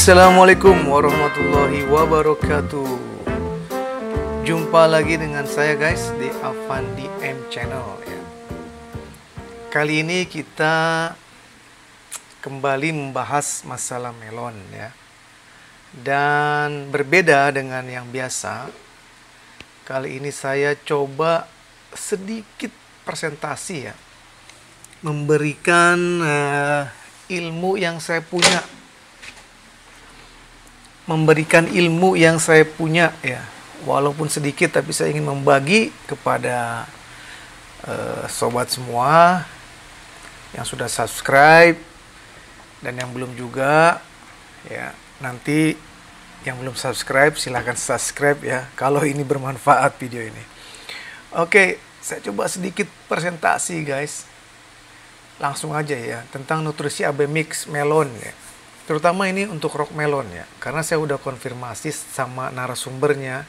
Assalamualaikum warahmatullahi wabarakatuh. Jumpa lagi dengan saya guys di Avandi M Channel ya. Kali ini kita kembali membahas masalah melon ya. Dan berbeda dengan yang biasa, kali ini saya coba sedikit presentasi ya, memberikan ilmu yang saya punya, ya, walaupun sedikit tapi saya ingin membagi kepada sobat semua yang sudah subscribe dan yang belum juga ya. Nanti yang belum subscribe silahkan subscribe ya, kalau ini bermanfaat video ini. Oke, saya coba sedikit presentasi guys, langsung aja ya, tentang nutrisi AB mix melon ya. Terutama ini untuk rock melon ya, karena saya udah konfirmasi sama narasumbernya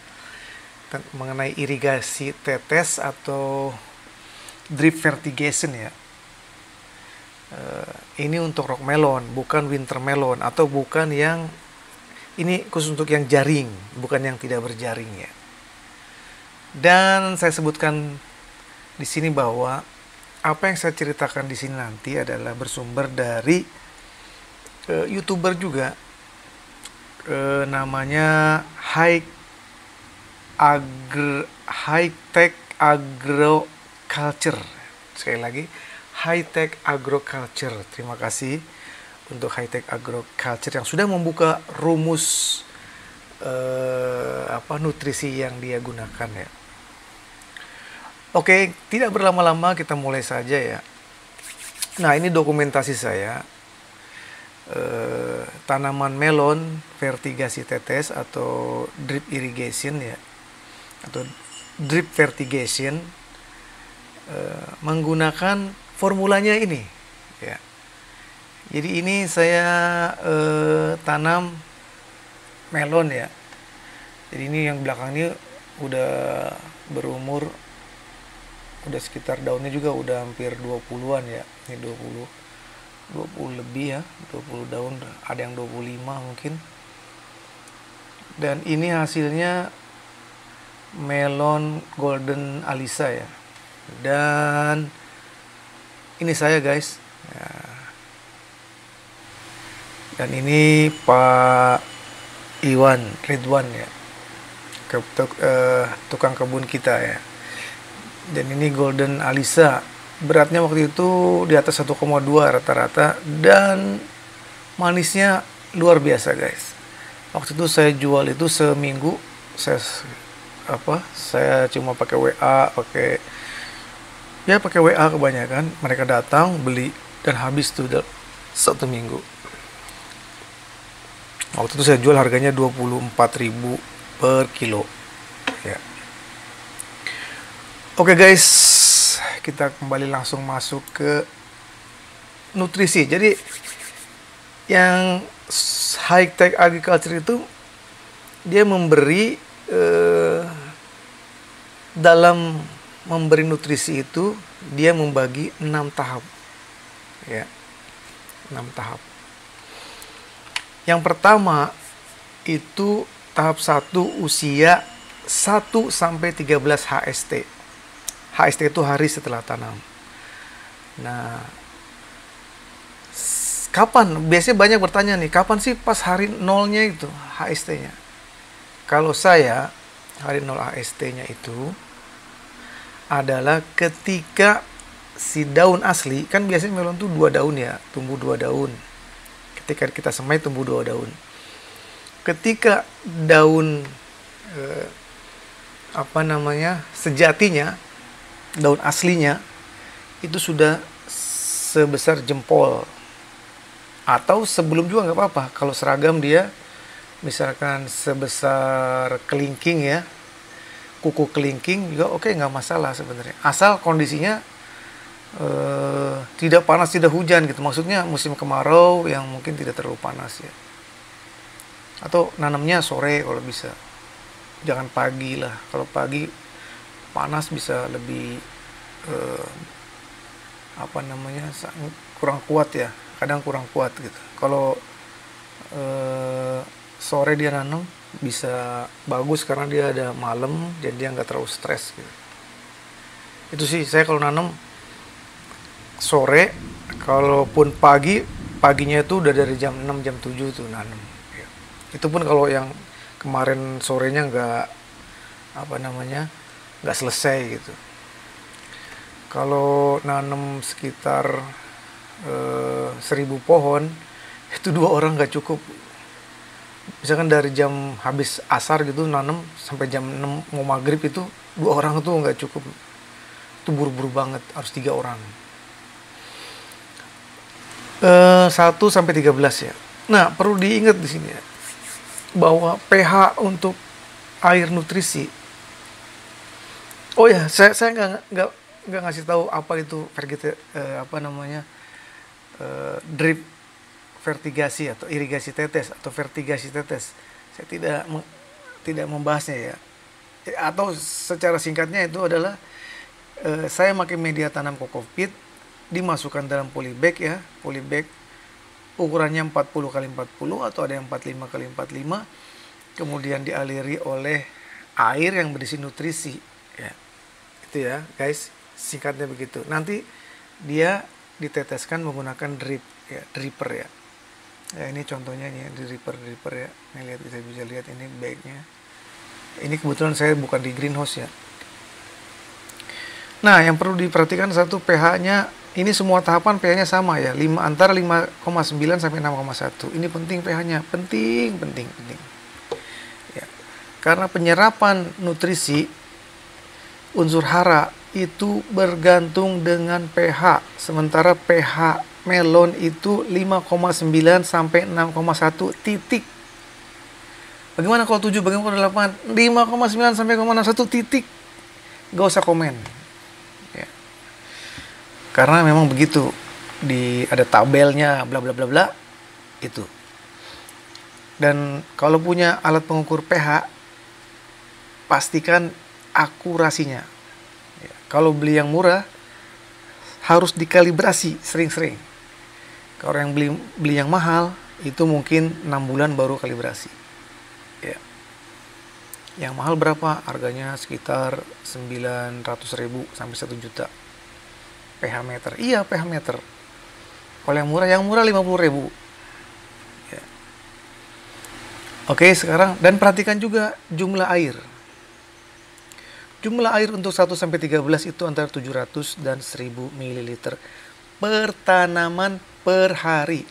mengenai irigasi tetes atau drip fertigation ya. Ini untuk rock melon, bukan winter melon, atau bukan yang ini khusus untuk yang jaring, bukan yang tidak berjaring ya. Dan saya sebutkan di sini bahwa apa yang saya ceritakan di sini nanti adalah bersumber dari YouTuber juga, namanya High Tech Agriculture. Sekali lagi, High Tech Agriculture. Terima kasih untuk High Tech Agriculture yang sudah membuka rumus nutrisi yang dia gunakan ya. Oke, tidak berlama-lama kita mulai saja ya. Nah, ini dokumentasi saya. Tanaman melon vertigasi tetes atau drip irrigation ya, atau drip fertigation, menggunakan formulanya ini ya. Jadi ini saya tanam melon ya. Jadi ini yang belakang ini udah berumur, udah sekitar daunnya juga udah hampir 20-an ya. Ini 20 lebih ya, 20 daun, ada yang 25 mungkin. Dan ini hasilnya melon golden alisa ya. Dan ini saya guys ya. Dan ini Pak Iwan Ridwan ya, tukang kebun kita ya. Dan ini golden alisa, beratnya waktu itu di atas 1,2 rata-rata, dan manisnya luar biasa guys. Waktu itu saya jual itu seminggu, saya cuma pakai WA, pakai WA kebanyakan. Mereka datang beli dan habis tuh satu minggu. Waktu itu saya jual harganya 24.000 per kilo ya. Oke guys, kita kembali langsung masuk ke nutrisi. Jadi yang High Tech Agriculture itu dia memberi dalam memberi nutrisi itu dia membagi 6 tahap ya, 6 tahap. Yang pertama itu tahap 1 usia 1 sampai 13 HST. HST itu hari setelah tanam. Nah, kapan? Biasanya banyak bertanya nih, kapan sih pas hari nolnya itu HST-nya? Kalau saya, hari 0 HST-nya itu adalah ketika si daun asli, kan biasanya melon tuh 2 daun ya, tumbuh 2 daun. Ketika kita semai tumbuh 2 daun. Ketika daun sejatinya, daun aslinya itu sudah sebesar jempol, atau sebelum juga nggak apa-apa. Kalau seragam dia misalkan sebesar kelingking ya, kuku kelingking juga oke, nggak masalah sebenarnya, asal kondisinya tidak panas tidak hujan gitu. Maksudnya musim kemarau yang mungkin tidak terlalu panas ya, atau nanamnya sore kalau bisa, jangan pagi lah. Kalau pagi panas bisa lebih kurang kuat ya, kadang kurang kuat gitu. Kalau sore dia nanam bisa bagus karena dia ada malam, jadi dia nggak terlalu stres gitu. Itu sih saya kalau nanam sore, kalaupun paginya itu udah dari jam 6 jam 7 tuh nanam ya. Itu pun kalau yang kemarin sorenya nggak selesai gitu. Kalau nanam sekitar 1000 pohon itu 2 orang nggak cukup. Misalkan dari jam habis asar gitu nanam sampai jam 6 mau maghrib, itu 2 orang tuh nggak cukup. Itu buru-buru banget, harus 3 orang. 1-13 ya. Nah, perlu diingat di sini ya, bahwa pH untuk air nutrisi. Oh ya, saya nggak ngasih tahu apa itu drip vertigasi atau irigasi tetes atau vertigasi tetes. Saya tidak membahasnya ya. Atau secara singkatnya itu adalah saya pakai media tanam kokopit, dimasukkan dalam polybag ya. Polybag ukurannya 40 x 40 atau ada yang 45 x 45. Kemudian dialiri oleh air yang berisi nutrisi ya. Itu ya, guys. Singkatnya begitu. Nanti dia diteteskan menggunakan dripper ya. Ya, ini contohnya nih, dripper ya. Ini lihat, bisa lihat ini bagnya. Ini kebetulan saya bukan di greenhouse ya. Nah, yang perlu diperhatikan satu, pH-nya, ini semua tahapan pH-nya sama ya, antara 5,9 sampai 6,1. Ini penting pH-nya, penting. Ya. Karena penyerapan nutrisi unsur hara itu bergantung dengan pH. Sementara pH melon itu 5,9 sampai 6,1 titik. Bagaimana kalau 7, bagaimana kalau 8? 5,9 sampai 6,1 titik. Gak usah komen. Ya. Karena memang begitu. Ada tabelnya, bla bla bla bla. Itu. Dan kalau punya alat pengukur pH, pastikan akurasinya. Ya. Kalau beli yang murah, harus dikalibrasi sering-sering. Kalau yang beli yang mahal, itu mungkin 6 bulan baru kalibrasi. Ya. Yang mahal berapa? Harganya sekitar 900.000 sampai 1 juta. pH meter. Iya, pH meter. Kalau yang murah 50.000. Ya. Oke, sekarang dan perhatikan juga jumlah air. Jumlah air untuk 1-13 itu antara 700 dan 1000 ml per tanaman per hari.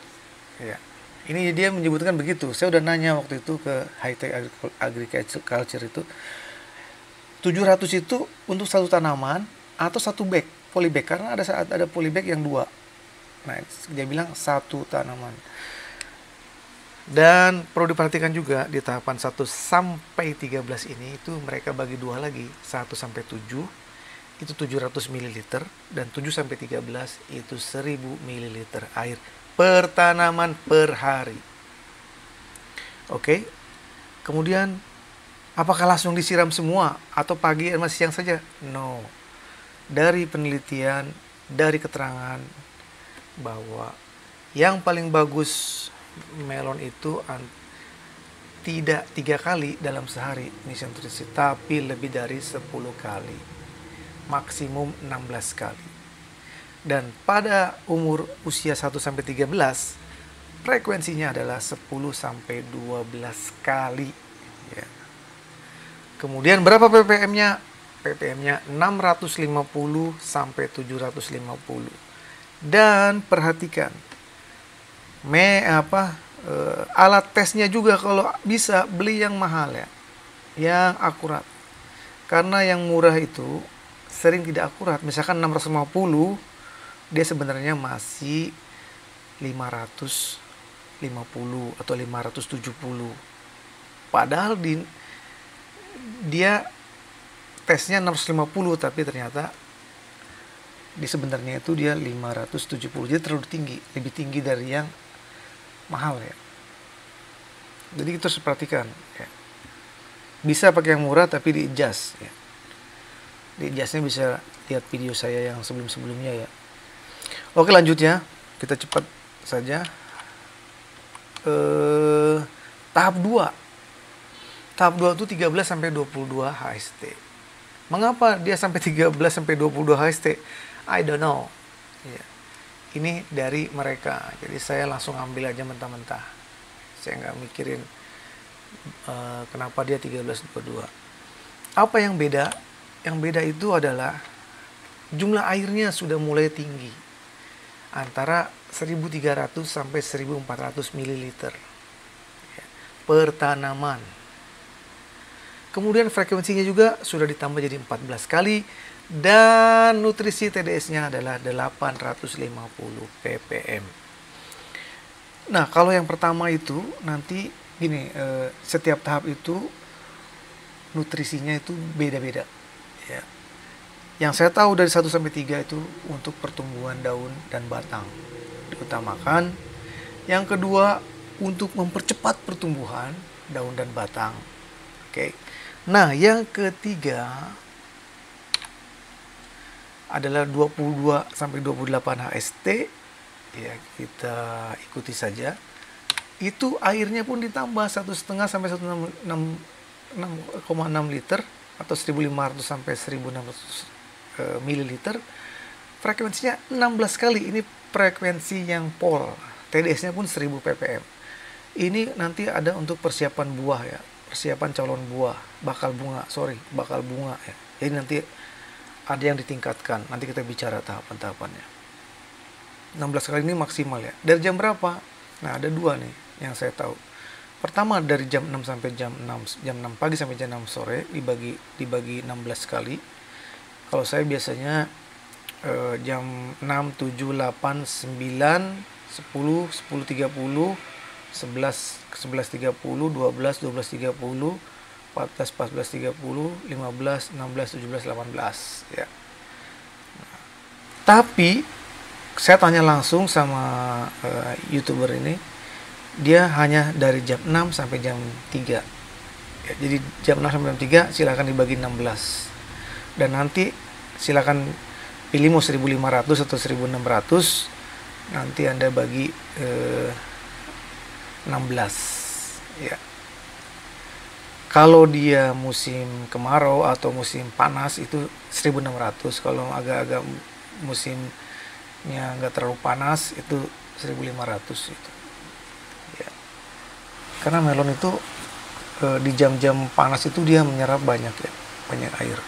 Ya. Ini dia menyebutkan begitu. Saya udah nanya waktu itu ke High Tech Agriculture itu. 700 itu untuk satu tanaman atau satu bag, polybag. Karena ada polybag yang 2. Nah, dia bilang satu tanaman. Dan perlu diperhatikan juga di tahapan 1-13 ini itu mereka bagi 2 lagi. 1-7 itu 700 ml dan 7-13 itu 1000 ml air per tanaman per hari. Oke. Kemudian apakah langsung disiram semua atau pagi dan siang saja? No. Dari penelitian, dari keterangan bahwa yang paling bagus melon itu tidak 3 kali dalam sehari nutrisi, tapi lebih dari 10 kali, maksimum 16 kali. Dan pada usia 1-13 frekuensinya adalah 10-12 kali ya. Kemudian berapa ppm-nya? ppm-nya 650 sampai 750. Dan perhatikan alat tesnya juga kalau bisa beli yang mahal ya, yang akurat. Karena yang murah itu sering tidak akurat. Misalkan 650, dia sebenarnya masih 550 atau 570. Padahal dia tesnya 650, tapi ternyata sebenarnya itu dia 570. Jadi terlalu tinggi, lebih tinggi dari yang mahal ya. Jadi kita harus perhatikan ya. Bisa pakai yang murah tapi di-adjust ya. Di-adjustnya bisa lihat video saya yang sebelum-sebelumnya ya. Oke, lanjut ya. Kita cepat saja. tahap 2. Tahap 2 itu 13 sampai 22 HST. Mengapa dia sampai 13 sampai 22 HST? I don't know. Ya. Ini dari mereka. Jadi saya langsung ambil aja mentah-mentah. Saya nggak mikirin kenapa dia 13-22. Apa yang beda? Yang beda itu adalah jumlah airnya sudah mulai tinggi. Antara 1.300 sampai 1.400 ml per tanaman. Kemudian frekuensinya juga sudah ditambah jadi 14 kali. Dan nutrisi TDS-nya adalah 850 ppm. Nah, kalau yang pertama itu nanti gini, setiap tahap itu nutrisinya itu beda-beda. Ya. Yang saya tahu dari 1 sampai 3 itu untuk pertumbuhan daun dan batang diutamakan. Yang kedua untuk mempercepat pertumbuhan daun dan batang. Oke. Nah, yang ketiga adalah 22 sampai 28 HST. Ya, kita ikuti saja. Itu airnya pun ditambah 1,5 sampai 1,6 liter atau 1.500 sampai 1.600 mililiter. Frekuensinya 16 kali. Ini frekuensi yang pol. TDS-nya pun 1000 ppm. Ini nanti ada untuk persiapan buah ya. Persiapan calon buah, bakal bunga ya. Jadi nanti ada yang ditingkatkan. Nanti kita bicara tahapan-tahapannya. 16 kali ini maksimal ya. Dari jam berapa? Nah, ada 2 nih yang saya tahu. Pertama dari jam 6 sampai jam 6 pagi sampai jam 6 sore dibagi 16 kali. Kalau saya biasanya jam 6, 7, 8, 9, 10, 10.30, 11, 11.30, 12, 12.30, 14, 14.30, 15, 16, 17, 18 ya. Tapi saya tanya langsung sama YouTuber ini, dia hanya dari jam 6 sampai jam 3 ya, jadi jam 6 sampai jam 3 silakan dibagi 16 dan nanti silakan pilih mau 1.500 atau 1.600, nanti Anda bagi 16 ya. Kalau dia musim kemarau atau musim panas itu 1.600. Kalau agak-agak musimnya nggak terlalu panas itu 1.500 itu. Ya. Karena melon itu di jam-jam panas itu dia menyerap banyak ya, banyak air.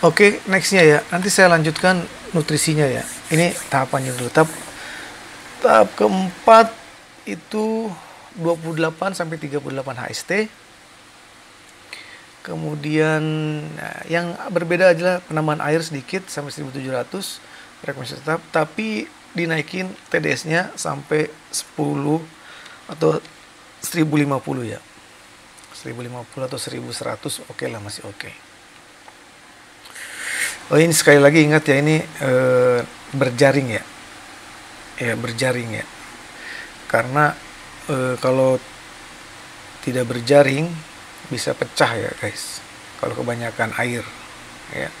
Oke, nextnya ya. Nanti saya lanjutkan nutrisinya ya. Ini tahapannya dulu. Tahap keempat itu 28 sampai 38 HST. Kemudian yang berbeda adalah penambahan air sedikit sampai 1.700 frekuensi tetap, tapi dinaikin TDS-nya sampai 10 atau 1.050 ya. 1.050 atau 1.100 oke lah, masih oke. Oh, ini sekali lagi ingat ya, ini berjaring ya. Ya, berjaring ya. Karena kalau tidak berjaring bisa pecah ya guys. Kalau kebanyakan air ya,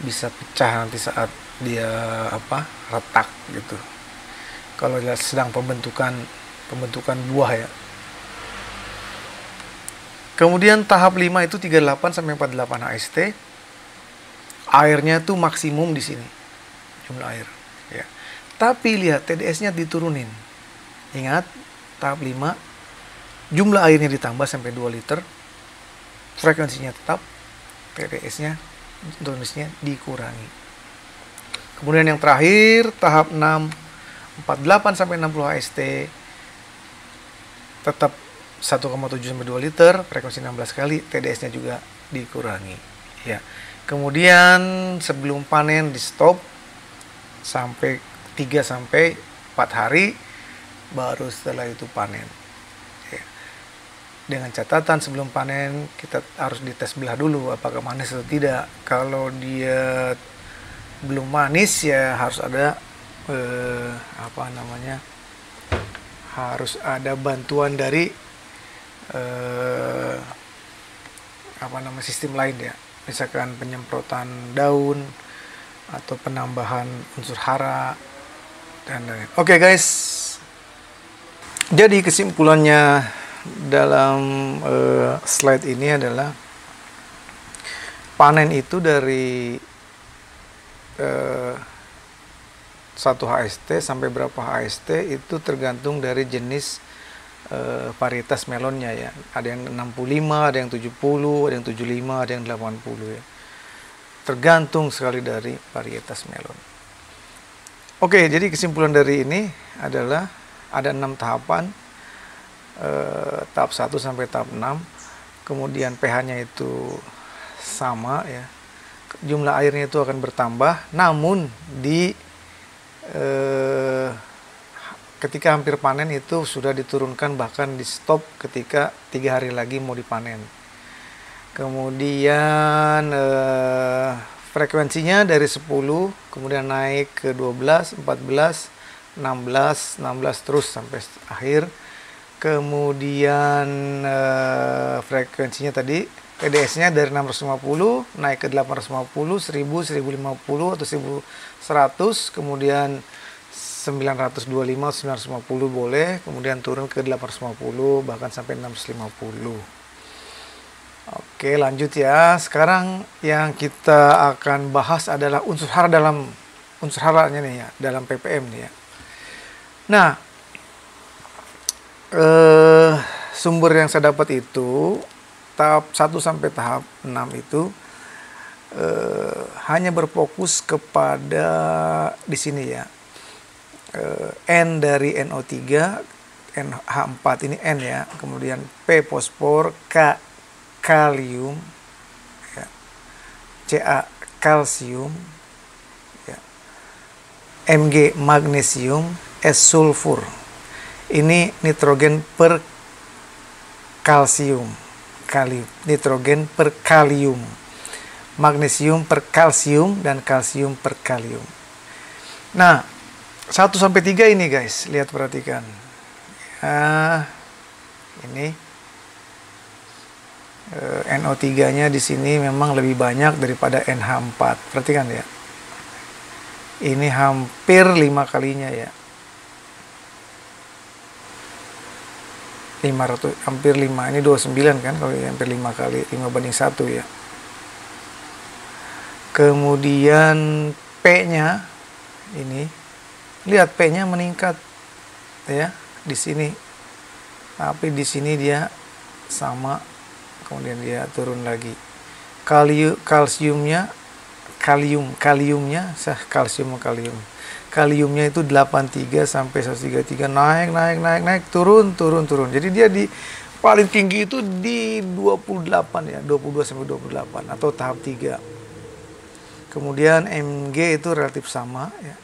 bisa pecah nanti saat dia retak gitu. Kalau dia sedang pembentukan buah ya. Kemudian tahap 5 itu 38 sampai 48 HST. Airnya tuh maksimum di sini jumlah air ya. Tapi lihat TDS-nya diturunin. Ingat, tahap 5 jumlah airnya ditambah sampai 2 liter. Frekuensinya tetap, TDS-nya dosisnya dikurangi. Kemudian yang terakhir tahap 6 48 sampai 60 HST tetap 1,7 sampai 2 liter, frekuensi 16 kali, TDS-nya juga dikurangi ya. Kemudian sebelum panen di stop sampai 3 sampai 4 hari, baru setelah itu panen ya. Dengan catatan sebelum panen kita harus dites belah dulu apakah manis atau tidak. Kalau dia belum manis ya harus ada harus ada bantuan dari sistem lain ya, misalkan penyemprotan daun atau penambahan unsur hara dan lain-lain. Oke guys, Jadi kesimpulannya dalam slide ini adalah panen itu dari 1 HST sampai berapa HST itu tergantung dari jenis varietas melonnya ya. Ada yang 65, ada yang 70, ada yang 75, ada yang 80 ya. Tergantung sekali dari varietas melon. Oke, jadi kesimpulan dari ini adalah ada 6 tahapan, tahap 1 sampai tahap 6. Kemudian pH-nya itu sama ya. Jumlah airnya itu akan bertambah, namun di ketika hampir panen itu sudah diturunkan, bahkan di stop ketika 3 hari lagi mau dipanen. Kemudian frekuensinya dari 10 kemudian naik ke 12, 14, 16 terus sampai akhir. Kemudian frekuensinya tadi PDS-nya dari 650 naik ke 850, 1000, 1050 atau 1100, kemudian 925, 950 boleh, kemudian turun ke 850 bahkan sampai 650. Oke, lanjut ya. Sekarang yang kita akan bahas adalah unsur hara dalam unsur haranya nih ya, dalam ppm nih ya. Nah, sumber yang saya dapat itu tahap 1 sampai tahap 6 itu hanya berfokus kepada di sini ya. N dari NO3, NH4 ini N ya, kemudian P fosfor, K kalium, ya, Ca kalsium, ya, Mg magnesium, S sulfur. Ini nitrogen per kalsium, kalium, nitrogen per kalium, magnesium per kalsium, dan kalsium per kalium. Nah, 1 sampai 3 ini guys, lihat perhatikan. Ini NO3-nya di sini memang lebih banyak daripada NH4. Perhatikan ya. Ini hampir 5 kalinya ya. 500, hampir 5. Ini 29 kan, kalau hampir 5 kali, 5/1 ya. Kemudian P-nya ini, lihat P-nya meningkat ya di sini. Tapi di sini dia sama, kemudian dia turun lagi. Kaliumnya itu 83 sampai 133, naik, turun. Jadi dia di paling tinggi itu di 28 ya, 22 sampai 28 atau tahap 3. Kemudian Mg itu relatif sama ya.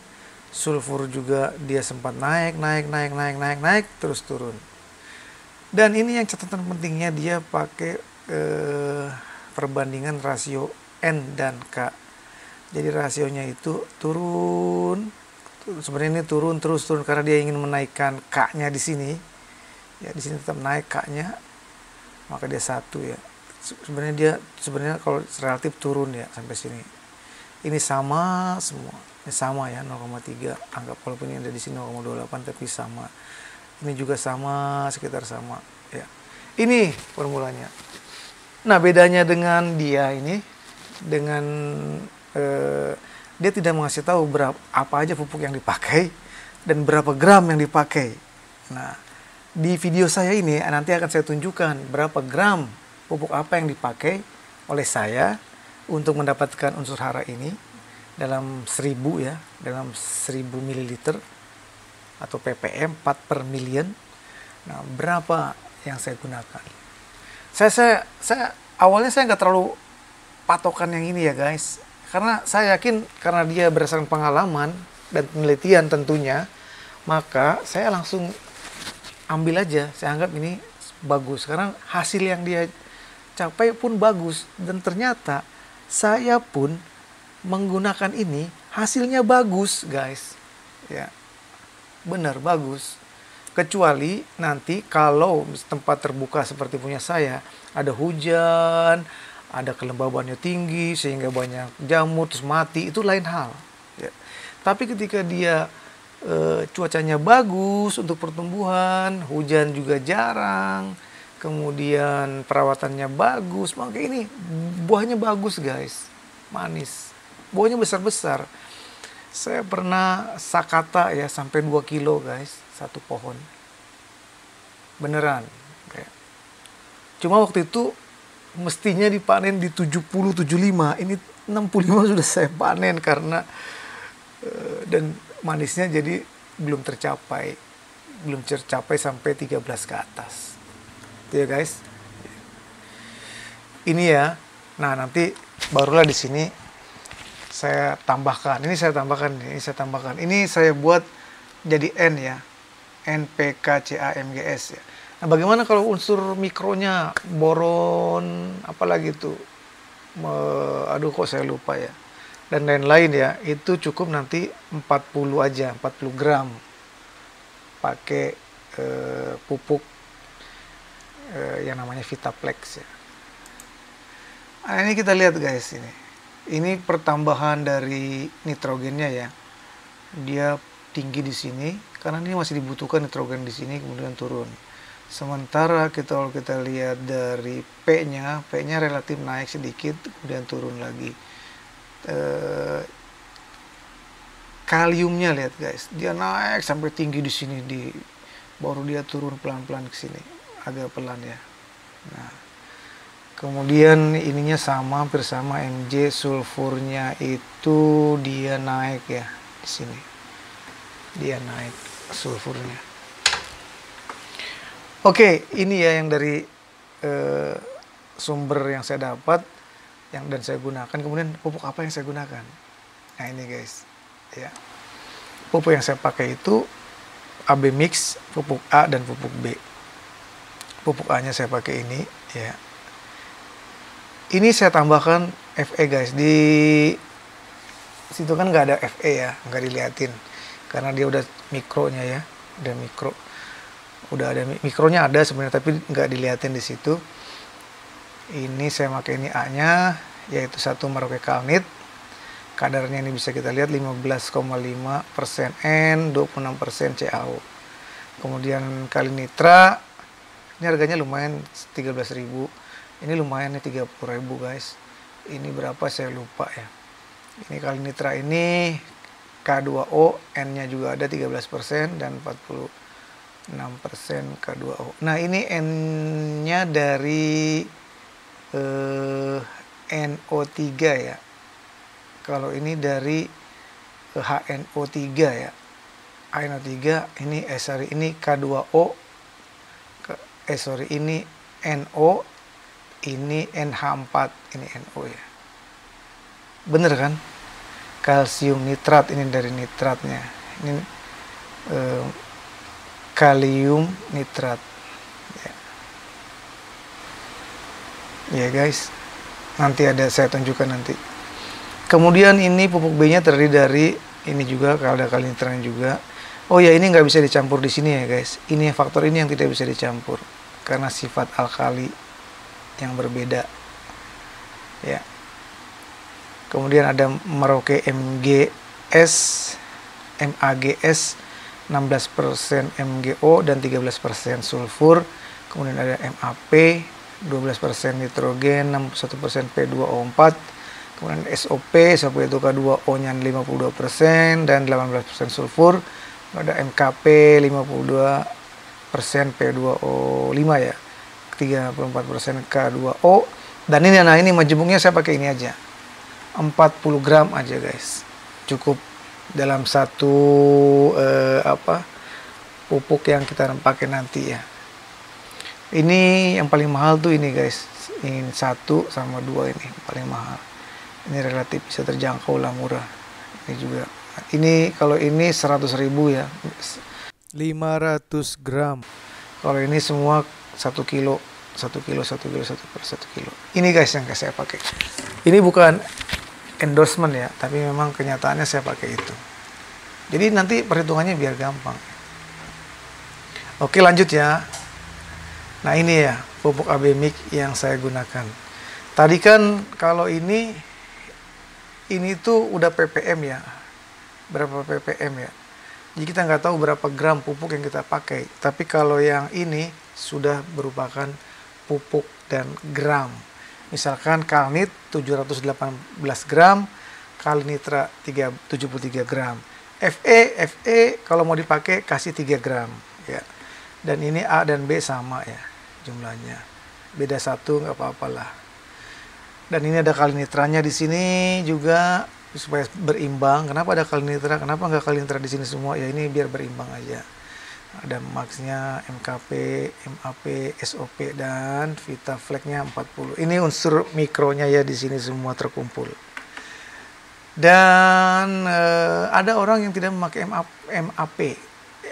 Sulfur juga dia sempat naik, terus turun. Dan ini yang catatan pentingnya, dia pakai perbandingan rasio N dan K. Jadi rasionya itu turun. Sebenarnya ini turun karena dia ingin menaikkan K-nya di sini. Ya, di sini tetap naik K-nya. Maka dia 1 ya. Sebenarnya kalau relatif turun ya sampai sini. Ini sama semua. Ini sama ya, 0,3. Anggap walaupun ini ada di sini 0,28 tapi sama. Ini juga sama, sekitar sama ya. Ini formulanya. Nah, bedanya dengan dia ini, dengan dia tidak mengasih tahu apa aja pupuk yang dipakai dan berapa gram yang dipakai. Nah, di video saya ini nanti akan saya tunjukkan berapa gram pupuk apa yang dipakai oleh saya untuk mendapatkan unsur hara ini dalam 1000 ya, dalam 1000 ml atau ppm 4 per million. Nah, berapa yang saya gunakan? Saya awalnya saya nggak terlalu patokan yang ini ya guys, karena saya yakin karena dia berdasarkan pengalaman dan penelitian tentunya, maka saya langsung ambil aja. Saya anggap ini bagus karena hasil yang dia capai pun bagus, dan ternyata saya pun menggunakan ini hasilnya bagus guys ya, benar bagus. Kecuali nanti kalau tempat terbuka seperti punya saya, ada hujan, ada kelembabannya tinggi sehingga banyak jamur terus mati, itu lain hal ya. Tapi ketika dia cuacanya bagus untuk pertumbuhan, hujan juga jarang, kemudian perawatannya bagus, maka ini buahnya bagus guys, manis, buahnya besar-besar. Saya pernah sakata ya sampai 2 kilo guys, satu pohon. Beneran. Cuma waktu itu mestinya dipanen di 70-75, ini 65 sudah saya panen karena dan manisnya jadi belum tercapai sampai 13 ke atas. Itu ya guys. Ini ya. Nah, nanti barulah di sini saya tambahkan. Ini saya tambahkan. Ini saya buat jadi N ya. NPKCAMGS ya. Nah, bagaimana kalau unsur mikronya boron apalagi itu? Aduh kok saya lupa ya. Dan lain-lain ya. Itu cukup nanti 40 aja, 40 gram. Pakai pupuk yang namanya Vitaplex ya. Nah, ini kita lihat guys ini. Ini pertambahan dari nitrogennya ya. Dia tinggi di sini karena ini masih dibutuhkan nitrogen di sini, kemudian turun. Sementara kalau kita lihat dari P-nya relatif naik sedikit, kemudian turun lagi. Kaliumnya lihat guys, dia naik sampai tinggi di sini, baru dia turun pelan-pelan ke sini, agak pelan ya. Nah, kemudian ininya sama, hampir sama, Mg, sulfurnya itu dia naik ya di sini, dia naik sulfurnya. Oke, ini ya yang dari sumber yang saya dapat, dan saya gunakan. Kemudian pupuk apa yang saya gunakan? Nah ini guys, ya pupuk yang saya pakai itu AB mix, pupuk A dan pupuk B. Pupuk A nya saya pakai ini ya. Ini saya tambahkan Fe guys, di situ kan nggak ada Fe ya, nggak diliatin karena dia udah mikronya ya, udah mikro, udah ada mikronya ada sebenarnya tapi nggak diliatin di situ. Ini saya pakai ini A nya yaitu 1 Meraukekalnit, kadarnya ini bisa kita lihat 15,5% N, 26% CaO. Kemudian kali nitra, ini harganya lumayan 13.000. Ini lumayan nih 30.000 guys. Ini berapa saya lupa ya. Ini kali nitra ini K2O, N-nya juga ada 13% dan 46% K2O. Nah, ini N-nya dari NO3 ya. Kalau ini dari HNO3 ya. HNO3 ini ini K2O. Ini NO, ini NH4, ini NO ya. Bener kan? Kalsium nitrat, ini dari nitratnya. Ini kalium nitrat. Ya guys, nanti saya tunjukkan nanti. Kemudian ini pupuk B nya terdiri dari ini juga, ada kali nitratnya juga. Oh ya, ini nggak bisa dicampur di sini ya guys. Ini faktor ini yang tidak bisa dicampur karena sifat alkali yang berbeda ya. Kemudian ada Merauke MAGS 16% MgO dan 13% sulfur. Kemudian ada MAP 12% nitrogen, 61% P2O4. Kemudian SOP itu K2O nya 52% dan 18% sulfur. Ada MKP 52% P2O5 ya, 34% K2O. Dan ini majemuknya saya pakai ini aja, 40 gram aja guys, cukup dalam satu pupuk yang kita pakai nanti ya. Ini yang paling mahal tuh ini guys, ini 1 sama 2 ini paling mahal. Ini relatif bisa terjangkau lah, murah. Ini juga. Ini kalau ini 100.000 ya, 500 gram. Kalau ini semua 1 kilo. Ini guys yang saya pakai. Ini bukan endorsement ya, tapi memang kenyataannya saya pakai itu. Jadi nanti perhitungannya biar gampang. Oke, lanjut ya. Nah ini ya pupuk AB mix yang saya gunakan. Tadi kan kalau ini tuh udah ppm ya. Berapa ppm ya? Jadi kita nggak tahu berapa gram pupuk yang kita pakai. Tapi kalau yang ini sudah merupakan pupuk dan gram. Misalkan Kalnit 718 gram, Kalinitra 73 gram. Fe kalau mau dipakai kasih 3 gram ya. Dan ini A dan B sama ya jumlahnya. Beda 1 nggak apa-apalah. Dan ini ada Kalinitranya di sini juga supaya berimbang. Kenapa ada Kalinitra? Kenapa nggak Kalinitra di sini semua? Ya ini biar berimbang aja. Ada Max-nya, MKP, MAP, SOP dan Vitaflex-nya 40. Ini unsur mikronya ya di sini semua terkumpul. Dan ada orang yang tidak memakai MAP.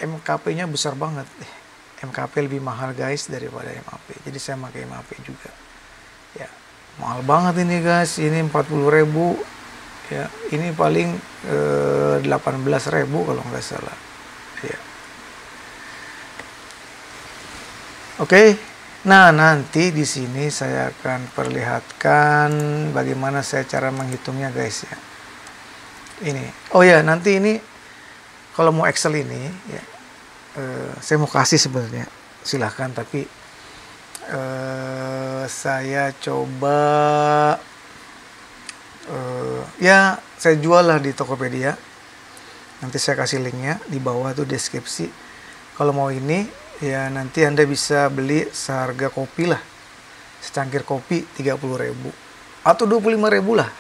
MKP-nya besar banget. MKP lebih mahal guys daripada MAP. Jadi saya pakai MAP juga. Ya, mahal banget ini guys. Ini 40.000. Ya, ini paling 18.000 kalau nggak salah. Ya. Oke. Nah, nanti di sini saya akan perlihatkan bagaimana saya cara menghitungnya guys ya. Ini. Oh ya, nanti ini kalau mau Excel ini ya saya mau kasih sebenarnya. Silahkan, tapi saya coba ya saya jual lah di Tokopedia. Nanti saya kasih linknya di bawah tuh deskripsi. Kalau mau ini ya nanti Anda bisa beli seharga kopi lah, secangkir kopi 30.000 atau 25.000 lah,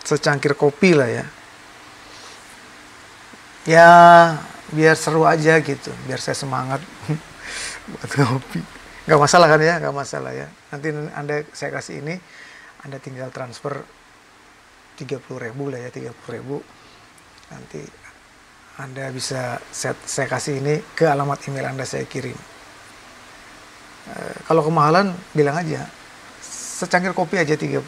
secangkir kopi lah ya. Ya biar seru aja gitu, biar saya semangat buat kopi. Nggak masalah kan ya, nggak masalah ya. Nanti Anda saya kasih ini, Anda tinggal transfer 30.000 lah ya, 30.000. Nanti Anda bisa saya kasih ini ke alamat email Anda, saya kirim. Kalau kemahalan bilang aja, secangkir kopi aja 30.000.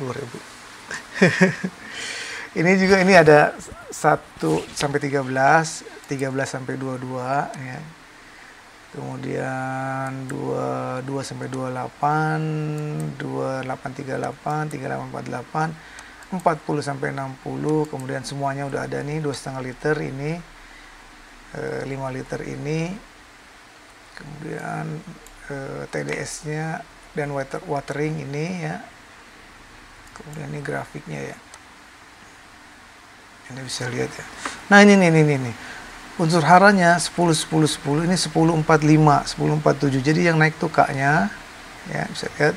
Ini juga ini ada 1 sampai 13, 13 sampai 22 ya. Kemudian 22 sampai 28, 2838, 3848, 40 sampai 60, kemudian semuanya udah ada nih, 2,5 liter ini, 5 liter ini, kemudian TDS-nya dan watering ini ya. Kemudian ini grafiknya ya. Anda bisa lihat ya. Nah ini unsur haranya 10 10 10, ini 10 45 10 47. Jadi yang naik tuh K-nya ya, bisa lihat.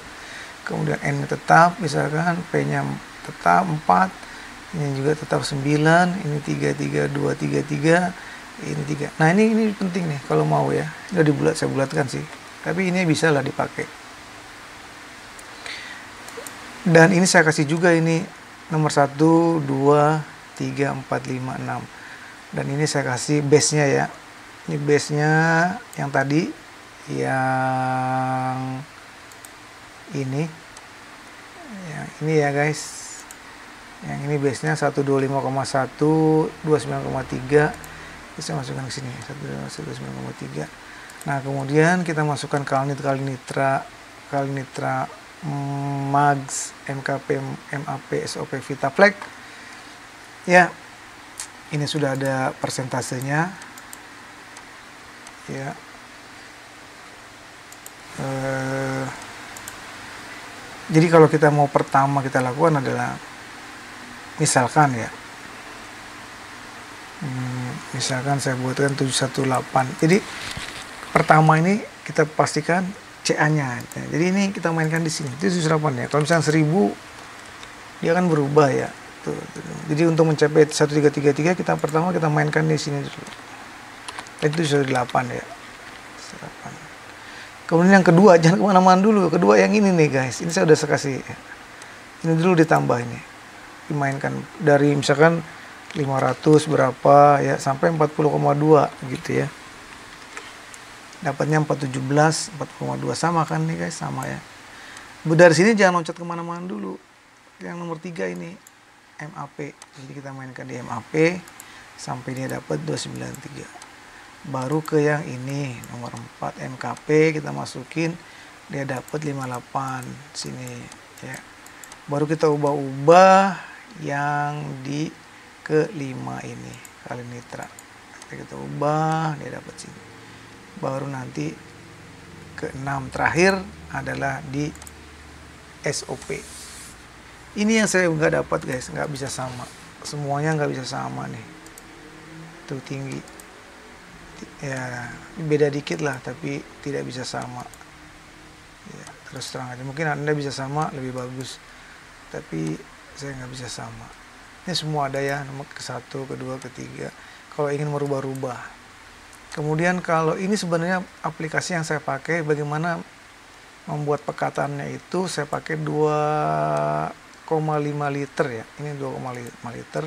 Kemudian N-nya tetap, misalkan P-nya tetap 4, ini juga tetap 9, ini 3 3 2 3 3, ini 3. Nah ini penting nih kalau mau ya. Udah saya bulatkan sih. Tapi ini bisa lah dipakai. Dan ini saya kasih juga ini nomor 1 2 3 4 5 6. Dan ini saya kasih base-nya ya. Ini base-nya yang tadi, yang ini. Yang ini ya guys. Yang ini base-nya 125,1, 29,3. Saya masukkan ke sini 129,3. Nah, kemudian kita masukkan Kalinitra, Max, MKP, MAP, SOP, Vitaflex. Ya, ini sudah ada persentasenya. Ya. Jadi kalau kita mau pertama kita lakukan adalah misalkan ya. Misalkan saya buatkan 718. Jadi pertama ini kita pastikan CA-nya. Jadi ini kita mainkan di sini. Itu 718 ya. Kalau misalnya 1000 dia akan berubah ya. Tuh. Jadi untuk mencapai 1333 kita pertama kita mainkan di sini dulu. Itu 8 ya. 8. Kemudian yang kedua, jangan kemana-mana dulu. Kedua yang ini nih guys. Ini saya udah kasih. Ya. Ini dulu ditambah ini. Dimainkan dari misalkan 500 berapa ya sampai 40,2 gitu ya. Dapatnya 417, 4,2 sama kan nih guys, sama ya. Dari sini jangan loncat kemana-mana dulu. Yang nomor 3 ini MAP. Jadi kita mainkan di MAP sampai dia dapat 293. Baru ke yang ini nomor 4 MKP kita masukin, dia dapat 58 sini ya. Baru kita ubah-ubah yang di ke-5 ini Kalinitra. kita ubah, dia dapat sini. Baru nanti ke-6 terakhir adalah di SOP. Ini yang saya nggak dapat guys, nggak bisa sama. Semuanya nggak bisa sama nih. Tuh tinggi. Ya beda dikit lah, tapi tidak bisa sama. Ya, terus terang aja. Mungkin Anda bisa sama lebih bagus, tapi saya nggak bisa sama. Ini semua ada ya, nomor ke-1, ke-2, ke-3. Kalau ingin merubah-rubah. Kemudian kalau ini sebenarnya aplikasi yang saya pakai, bagaimana membuat pekatannya itu saya pakai 2,5 liter ya. Ini 2,5 liter.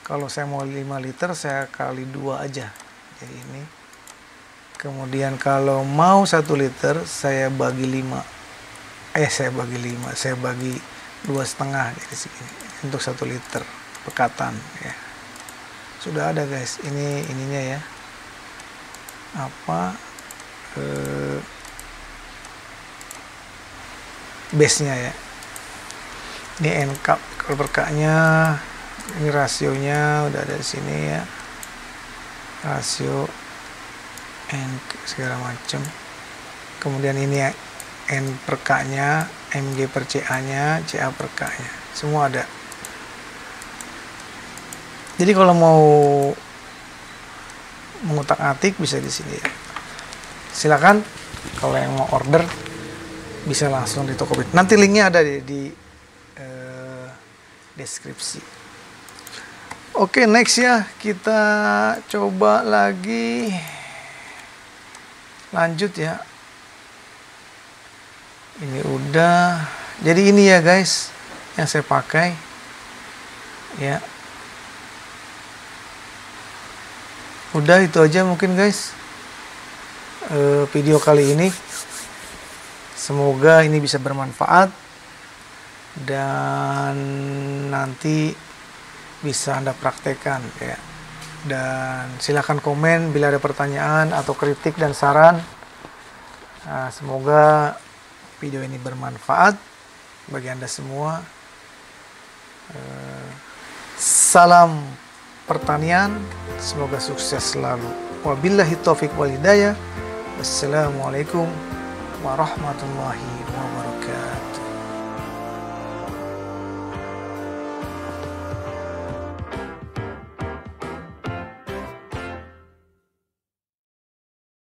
Kalau saya mau 5 liter saya kali 2 aja. Jadi ini. Kemudian kalau mau 1 liter saya bagi 5. Saya bagi 2,5 jadi segini. Untuk 1 liter pekatan ya. Sudah ada guys, ini ininya ya. Base-nya ya. Ini N cup perkanya, ini rasionya udah ada di sini ya. Rasio N segala macam. Kemudian ini ya, N per K-nya, Mg per Ca-nya, Ca per K-nya. Semua ada. Jadi kalau mau mengutak-atik bisa di sini ya. Silakan kalau yang mau order bisa langsung di Tokopedia. Nanti linknya ada di deskripsi. Oke, next ya, kita coba lagi lanjut ya. Ini udah. Jadi ini ya guys yang saya pakai ya. Udah itu aja mungkin guys video kali ini. Semoga ini bisa bermanfaat dan nanti bisa Anda praktekkan ya. Dan silakan komen bila ada pertanyaan atau kritik dan saran. Nah, semoga video ini bermanfaat bagi Anda semua. Salam pertanian, semoga sukses selalu. Wabillahi taufiq wal hidayah. Wassalamualaikum warahmatullahi wabarakatuh.